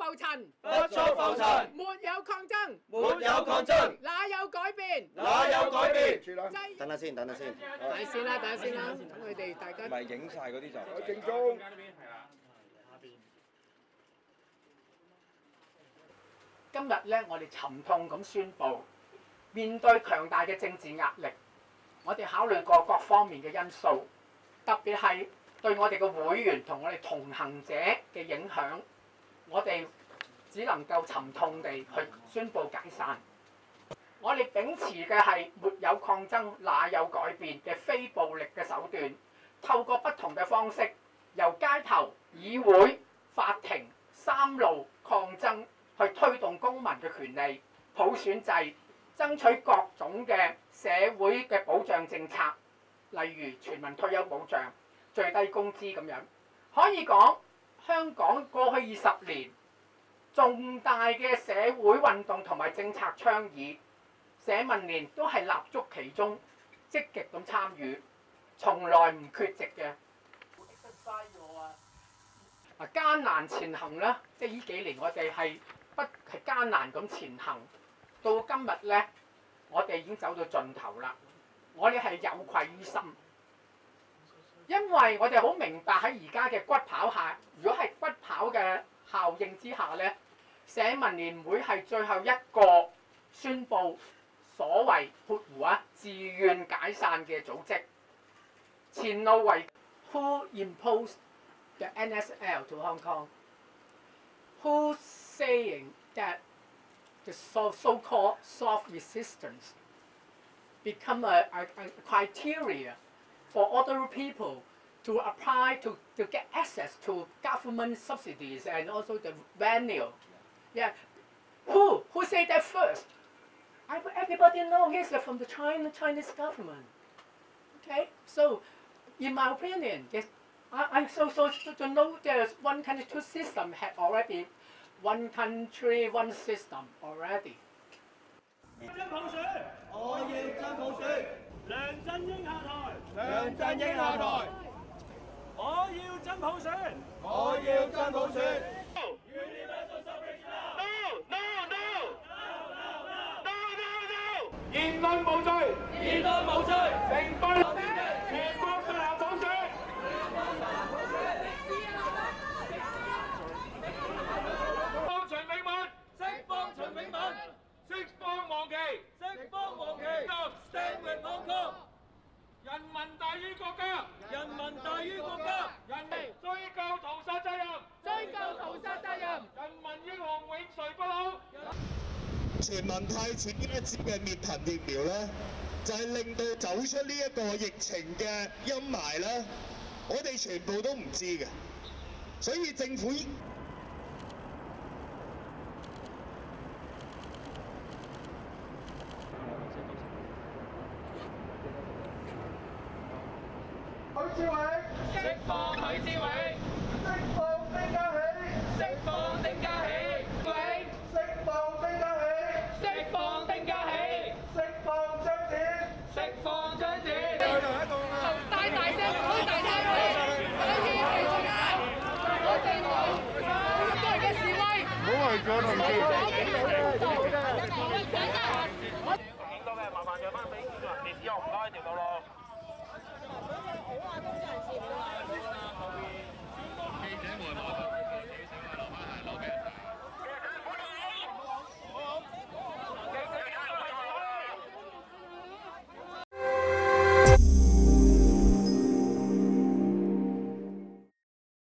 浮塵，不作浮塵，沒有抗爭，沒有抗爭，哪有改變？哪有改變？等下先，等下先。等下先啦，等下先啦，等佢哋大家。唔係影晒嗰啲就。正宗。今日咧，我哋沉痛咁宣布，面對強大嘅政治壓力，我哋考慮過各方面嘅因素，特別係對我哋嘅會員同我哋同行者嘅影響，我哋只能夠沉痛地去宣布解散。我哋秉持嘅係沒有抗爭，哪有改變嘅非暴力嘅手段，透過不同嘅方式，由街頭、議會、法庭、三路抗爭。去推動公民嘅權利、普選制，爭取各種嘅社會嘅保障政策，例如全民退休保障、最低工資咁樣。可以講，香港過去20年重大嘅社會運動同埋政策倡議，社民連都係立足其中，積極咁參與，從來唔缺席嘅。艱難前行啦，即係呢幾年我哋係艱難咁前行，到今日咧，我哋已經走到盡頭啦。我哋係有愧於心，因為我哋好明白喺而家嘅骨跑下，如果係骨跑嘅效應之下咧，社民連會係最後一個宣布所謂括弧啊自願解散嘅組織。前路為 Who imposed the NSL to Hong Kong? Who's saying that the so-called soft resistance become a criteria for other people to apply to get access to government subsidies and also the venue? Yeah, who said that first? Everybody knows he's from the Chinese government. Okay, so in my opinion, yes, I so to know there's one country, two system had already one country, one system already. 真普選，我要真普選，梁振英下台，梁振英下台，我要真普選，我要真普選。言論無罪，言論無罪，成敗全國實行普選。放徐永敏，釋放徐永敏，釋放黃旗，釋放黃旗。Stand with Hong Kong。人民大於國家，人民大於國家。人民追究屠殺責任，追究屠殺責任。人民英雄永垂不朽。全民派錢呢一支嘅滅貧疫苗咧，就係令到走出呢一個疫情嘅陰霾咧，我哋全部都唔知嘅，所以政府。許志偉，釋放許志偉，釋放丁家喜，釋放丁家喜，釋放丁家喜，釋放丁家喜，釋放張展，釋放張展。大聲講，大聲講，我哋都係嘅示威。唔好為咗同影到嘅麻煩讓翻俾市民列使用，唔該條道路。記者們麻煩。